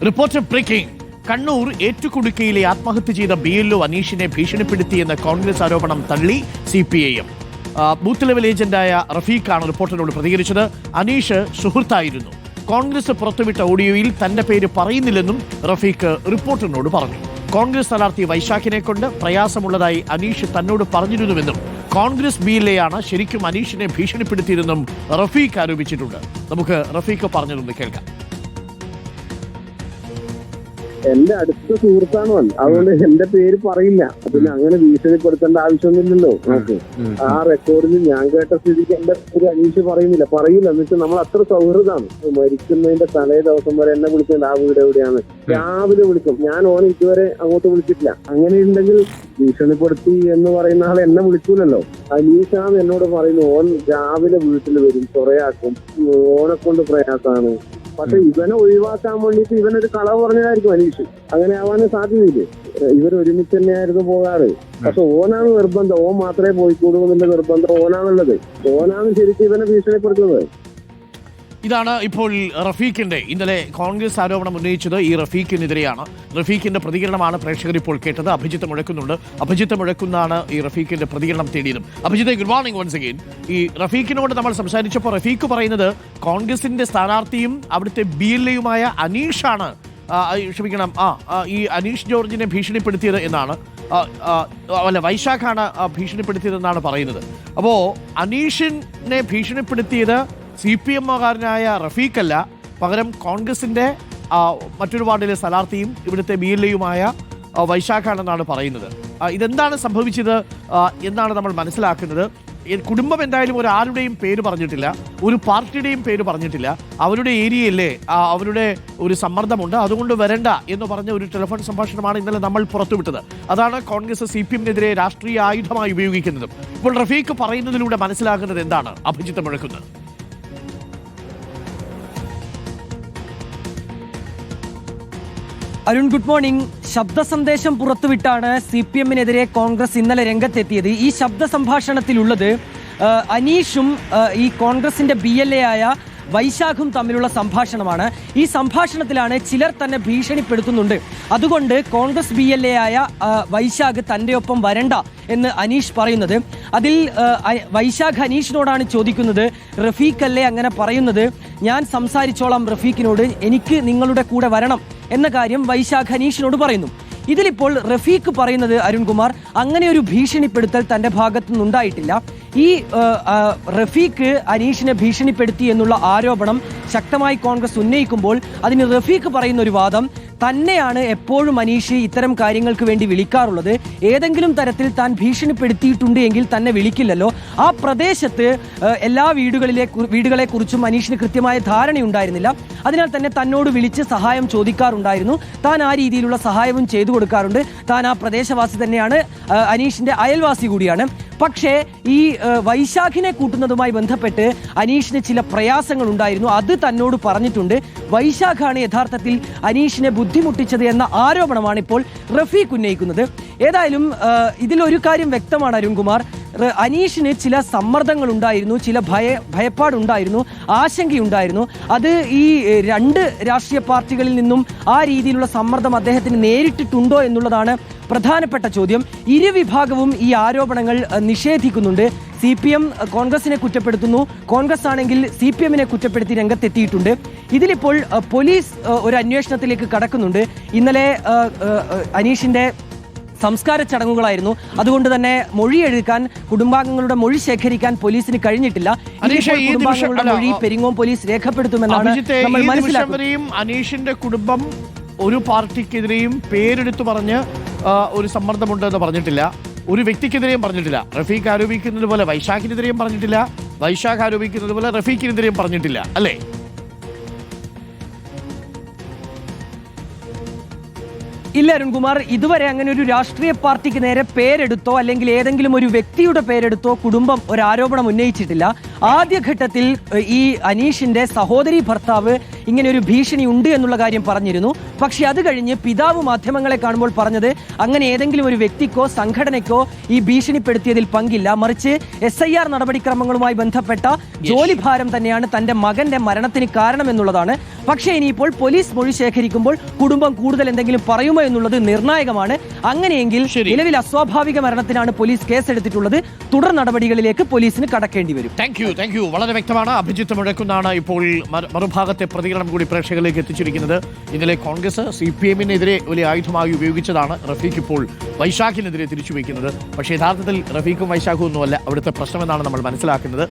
Reporter breaking. Kannur ഏറ്റുകുടുക്കയിലെ ആത്മഹത്യ ചെയ്ത BLO അനീഷിനെ ഭീഷണിപ്പെടുത്തിയെന്ന കോൺഗ്രസ് ആരോപണം തള്ളി CPIM. ബൂത്ത് ലെവൽ ഏജന്റായ റഫീഖാണ് റിപ്പോർട്ടറിനോട് പ്രതികരിച്ചത്. അനീഷ് സുഹൃത്തായിരുന്നു. കോൺഗ്രസ് പുറത്തുവിട്ട ഓഡിയോയിൽ തന്റെ പേര് പറയുന്നില്ലെന്നും റഫീഖ് റിപ്പോർട്ടറിനോട് പറഞ്ഞു. കോൺഗ്രസ് സ്ഥാനാർത്ഥി വൈശാഖിനെ കൊണ്ട് പ്രയാസമുള്ളതായി അനീഷ് തന്നോട് പറഞ്ഞിരുന്നുവെന്നും കോൺഗ്രസ് BLA ആണ് ശരിക്കും അനീഷിനെ ഭീഷണിപ്പെടുത്തിയതെന്നും റഫീഖ് ആരോപിച്ചിട്ടുണ്ട്. നമുക്ക് റഫീഖ് പറഞ്ഞതൊന്ന് കേൾക്കാം. എന്റെ അടുത്ത സുഹൃത്താണ് അവൻ, അതുകൊണ്ട് എന്റെ പേര് പറയില്ല. പിന്നെ അങ്ങനെ ഭീഷണിപ്പെടുത്തേണ്ട ആവശ്യമൊന്നുമില്ലല്ലോ. നമുക്ക് ആ റെക്കോർഡിൽ ഞാൻ കേട്ട സ്ഥിതിക്ക് എന്റെ ഒരു അനീഷ് പറയില്ല എന്ന് വെച്ചാൽ നമ്മൾ അത്ര സൗഹൃദമാണ്. മരിക്കുന്നതിന്റെ തലേ ദിവസം വരെ എന്നെ വിളിക്കേണ്ട ആ വീട് എവിടെയാണ് രാവിലെ വിളിക്കും. ഞാൻ ഓനെ ഇതുവരെ അങ്ങോട്ട് വിളിച്ചിട്ടില്ല. അങ്ങനെ ഉണ്ടെങ്കിൽ ഭീഷണിപ്പെടുത്തി എന്ന് പറയുന്ന ആൾ എന്നെ വിളിക്കൂലല്ലോ. അനീഷാണ് എന്നോട് പറയുന്നു ഓൻ രാവിലെ വീട്ടിൽ വരും, ചൊറയാക്കും, ഓനെ കൊണ്ട് പ്രയാസമാണ്. പക്ഷെ ഇവനെ ഒഴിവാക്കാൻ വേണ്ടിയിട്ട് ഇവനൊരു കളവ് പറഞ്ഞതായിരിക്കും അനീഷ്. അങ്ങനെ ആവാൻ സാധ്യതയില്ലേ? ഇവർ ഒരുമിച്ച് തന്നെയായിരുന്നു പോകാറ്. പക്ഷെ ഓനാണ് നിർബന്ധം, ഓൻ മാത്രമേ പോയിക്കൂടൂ എന്നുള്ള നിർബന്ധം ഓനാണുള്ളത്. ഓനാണ് ശരിക്കും ഇവനെ ഭീഷണിപ്പെടുത്തുന്നത്. ഇതാണ് ഇപ്പോൾ റഫീഖിന്റെ ഇന്നലെ കോൺഗ്രസ് ആരോപണം ഉന്നയിച്ചത്. ഈ റഫീഖിനെതിരെയാണ്. റഫീഖിന്റെ പ്രതികരണമാണ് പ്രേക്ഷകർ ഇപ്പോൾ കേട്ടത്. അഭിജിത്ത് മുഴക്കുന്നുണ്ട്. അഭിജിത്ത് മുഴക്കുന്നാണ് ഈ റഫീഖിന്റെ പ്രതികരണം തേടിയതും. Abhijith, good morning once again. ഈ റഫീഖിനോട് നമ്മൾ സംസാരിച്ചപ്പോൾ റഫീഖ് പറയുന്നത് കോൺഗ്രസിന്റെ സ്ഥാനാർത്ഥിയും അവിടുത്തെ BLAയുമായ അനീഷാണ് ഈ അനീഷ് ജോർജിനെ ഭീഷണിപ്പെടുത്തിയത് എന്നാണ്. വൈശാഖാണ് ഭീഷണിപ്പെടുത്തിയതെന്നാണ് പറയുന്നത്. അപ്പോ അനീഷിനെ ഭീഷണിപ്പെടുത്തിയത് CPM-കാരനായ റഫീഖല്ല, പകരം കോൺഗ്രസിന്റെ മറ്റൊരു വാർഡിലെ സ്ഥാനാർത്ഥിയും ഇവിടുത്തെ BLAയുമായ വൈശാഖാണെന്നാണ് പറയുന്നത്. ഇതെന്താണ് സംഭവിച്ചത് എന്നാണ് നമ്മൾ മനസ്സിലാക്കുന്നത്. കുടുംബം എന്തായാലും ആരുടെയും പേര് പറഞ്ഞിട്ടില്ല, ഒരു പാർട്ടിയുടെയും പേര് പറഞ്ഞിട്ടില്ല. അവരുടെ ഏരിയയിലെ അവരുടെ ഒരു സമ്മർദ്ദമുണ്ട്, അതുകൊണ്ട് വരണ്ട എന്ന് പറഞ്ഞ ഒരു ടെലിഫോൺ സംഭാഷണമാണ് ഇന്നലെ നമ്മൾ പുറത്തുവിട്ടത്. അതാണ് കോൺഗ്രസ് CPM-നെതിരെ രാഷ്ട്രീയ ആയുധമായി ഉപയോഗിക്കുന്നതും. ഇപ്പോൾ റഫീഖ് പറയുന്നതിലൂടെ മനസ്സിലാക്കുന്നത് എന്താണ്? അഭിജിത്ത് മുഴക്കുന്നത്. Arun, good morning. ശബ്ദ സന്ദേശം പുറത്തുവിട്ടാണ് CPM-നെതിരെ കോൺഗ്രസ് ഇന്നലെ രംഗത്തെത്തിയത്. ഈ ശബ്ദ സംഭാഷണത്തിലുള്ളത് അനീഷും ഈ കോൺഗ്രസിന്റെ BLA-ആയ വൈശാഖും തമ്മിലുള്ള സംഭാഷണമാണ്. ഈ സംഭാഷണത്തിലാണ് ചിലർ തന്നെ ഭീഷണിപ്പെടുത്തുന്നുണ്ട്, അതുകൊണ്ട് കോൺഗ്രസ് BLA-ആയ വൈശാഖ് തൻ്റെ ഒപ്പം വരണ്ട എന്ന് അനീഷ് പറയുന്നത്. അതിൽ വൈശാഖ് അനീഷിനോടാണ് ചോദിക്കുന്നത്, റഫീഖ് അല്ലേ അങ്ങനെ പറയുന്നത്? ഞാൻ സംസാരിച്ചോളാം റഫീഖിനോട്, എനിക്ക് നിങ്ങളുടെ കൂടെ വരണം എന്ന കാര്യം വൈശാഖ് അനീഷിനോട് പറയുന്നു. ഇതിലിപ്പോൾ റഫീഖ് പറയുന്നത്, അരുൺകുമാർ, അങ്ങനെ ഒരു ഭീഷണിപ്പെടുത്തൽ തൻ്റെ ഭാഗത്തു നിന്നുണ്ടായിട്ടില്ല. ഈ റഫീഖ് അനീഷിനെ ഭീഷണിപ്പെടുത്തി എന്നുള്ള ആരോപണം ശക്തമായി കോൺഗ്രസ് ഉന്നയിക്കുമ്പോൾ അതിന് റഫീഖ് പറയുന്ന ഒരു വാദം, തന്നെയാണ് എപ്പോഴും അനീഷ് ഇത്തരം കാര്യങ്ങൾക്ക് വേണ്ടി വിളിക്കാറുള്ളത്. ഏതെങ്കിലും തരത്തിൽ താൻ ഭീഷണിപ്പെടുത്തിയിട്ടുണ്ട് എങ്കിൽ തന്നെ വിളിക്കില്ലല്ലോ. ആ പ്രദേശത്ത് എല്ലാ വീടുകളെക്കുറിച്ചും അനീഷിന് കൃത്യമായ ധാരണയുണ്ടായിരുന്നില്ല. അതിനാൽ തന്നെ തന്നോട് വിളിച്ച് സഹായം ചോദിക്കാറുണ്ടായിരുന്നു. താൻ ആ രീതിയിലുള്ള സഹായവും ചെയ്തു കൊടുക്കാറുണ്ട്. താൻ ആ പ്രദേശവാസി തന്നെയാണ്, അനീഷിന്റെ അയൽവാസി കൂടിയാണ്. പക്ഷേ ഈ വൈശാഖിനെ കൂട്ടുന്നതുമായി ബന്ധപ്പെട്ട് അനീഷിന് ചില പ്രയാസങ്ങൾ ഉണ്ടായിരുന്നു. അത് തന്നോട് പറഞ്ഞിട്ടുണ്ട്. വൈശാഖാണ് യഥാർത്ഥത്തിൽ അനീഷിനെ ബുദ്ധിമുട്ടിച്ചത് എന്ന ആരോപണമാണ് ഇപ്പോൾ റഫീഖ് ഉന്നയിക്കുന്നത്. ഏതായാലും ഇതിലൊരു കാര്യം വ്യക്തമാണ് അരുൺകുമാർ, അനീഷിന് ചില സമ്മർദ്ദങ്ങൾ ഉണ്ടായിരുന്നു, ചില ഭയപ്പാടുണ്ടായിരുന്നു, ആശങ്കയുണ്ടായിരുന്നു. അത് ഈ രണ്ട് രാഷ്ട്രീയ പാർട്ടികളിൽ നിന്നും ആ രീതിയിലുള്ള സമ്മർദ്ദം അദ്ദേഹത്തിന് നേരിട്ടിട്ടുണ്ടോ എന്നുള്ളതാണ് പ്രധാനപ്പെട്ട ചോദ്യം. ഇരുവിഭാഗവും ഈ ആരോപണങ്ങൾ നിഷേധിക്കുന്നുണ്ട്. CPM കോൺഗ്രസിനെ കുറ്റപ്പെടുത്തുന്നു, കോൺഗ്രസ് ആണെങ്കിൽ CPM-നെ കുറ്റപ്പെടുത്തി രംഗത്തെത്തിയിട്ടുണ്ട്. ഇതിലിപ്പോൾ പോലീസ് ഒരു അന്വേഷണത്തിലേക്ക് കടക്കുന്നുണ്ട്. ഇന്നലെ അനീഷിന്റെ സംസ്കാര ചടങ്ങുകളായിരുന്നു, അതുകൊണ്ട് തന്നെ മൊഴിയെടുക്കാൻ, കുടുംബാംഗങ്ങളുടെ മൊഴി ശേഖരിക്കാൻ പോലീസിന് കഴിഞ്ഞിട്ടില്ല. കുടുംബാംഗങ്ങളുടെ മൊഴി പെരിങ്ങോം പോലീസ് രേഖപ്പെടുത്തുമെന്നാണ് നമ്മൾ മനസ്സിലാക്കുന്നത്. അനീഷിന്റെ കുടുംബം ഒരു പാർട്ടിക്കെതിരെയും പേരെടുത്തു പറഞ്ഞ് ഒരു സമ്മർദ്ദമുണ്ടെന്ന് പറഞ്ഞിട്ടില്ല, ഒരു വ്യക്തിക്കെതിരെയും പറഞ്ഞിട്ടില്ല. റഫീഖ് ആരോപിക്കുന്നത് പോലെ വൈശാഖിനെതിരെയും പറഞ്ഞിട്ടില്ല, വൈശാഖ് ആരോപിക്കുന്നത് പോലെ റഫീഖിനെതിരെയും പറഞ്ഞിട്ടില്ല, അല്ലേ? ഇല്ല അരുൺകുമാർ, ഇതുവരെ അങ്ങനെ ഒരു രാഷ്ട്രീയ പാർട്ടിക്ക് നേരെ പേരെടുത്തോ അല്ലെങ്കിൽ ഏതെങ്കിലും ഒരു വ്യക്തിയുടെ പേരെടുത്തോ കുടുംബം ഒരു ആരോപണം ഉന്നയിച്ചിട്ടില്ല. ആദ്യഘട്ടത്തിൽ ഈ അനീഷിന്റെ സഹോദരി ഭർത്താവ് ഇങ്ങനെ ഒരു ഭീഷണി ഉണ്ട് എന്നുള്ള കാര്യം പറഞ്ഞിരുന്നു. പക്ഷെ അത് കഴിഞ്ഞ് പിതാവ് മാധ്യമങ്ങളെ കാണുമ്പോൾ പറഞ്ഞത് അങ്ങനെ ഏതെങ്കിലും ഒരു വ്യക്തിക്കോ സംഘടനയ്ക്കോ ഈ ഭീഷണിപ്പെടുത്തിയതിൽ പങ്കില്ല, മറിച്ച് SIR നടപടിക്രമങ്ങളുമായി ബന്ധപ്പെട്ട ജോലിഭാരം തന്നെയാണ് തന്റെ മകന്റെ മരണത്തിന് കാരണമെന്നുള്ളതാണ്. പക്ഷേ ഇനിയിപ്പോൾ പോലീസ് മൊഴി ശേഖരിക്കുമ്പോൾ കുടുംബം കൂടുതൽ എന്തെങ്കിലും പറയുമോ എന്നുള്ളത് നിർണായകമാണ്. അങ്ങനെയെങ്കിൽ നിലവിൽ അസ്വാഭാവിക മരണത്തിനാണ് പോലീസ് കേസെടുത്തിട്ടുള്ളത്. തുടർ നടപടികളിലേക്ക് പോലീസിന് കടക്കേണ്ടി വരും. Thank you. വളരെ വ്യക്തമാണ്. അഭിജിത്ത് മുഴക്കുന്നാണ് ഇപ്പോൾ മറുഭാഗത്തെ പ്രതികരണം കൂടി പ്രേക്ഷകരിലേക്ക് എത്തിച്ചിരിക്കുന്നത്. ഇന്നലെ കോൺഗ്രസ് CPM-നെതിരെ വലിയ ആയുധമായി ഉപയോഗിച്ചതാണ് റഫീഖ് ഇപ്പോൾ വൈശാഖിനെതിരെ തിരിച്ചുവയ്ക്കുന്നത്. പക്ഷേ യഥാർത്ഥത്തിൽ റഫീഖും വൈശാഖും ഒന്നുമല്ല അവിടുത്തെ പ്രശ്നമെന്നാണ് നമ്മൾ മനസ്സിലാക്കുന്നത്.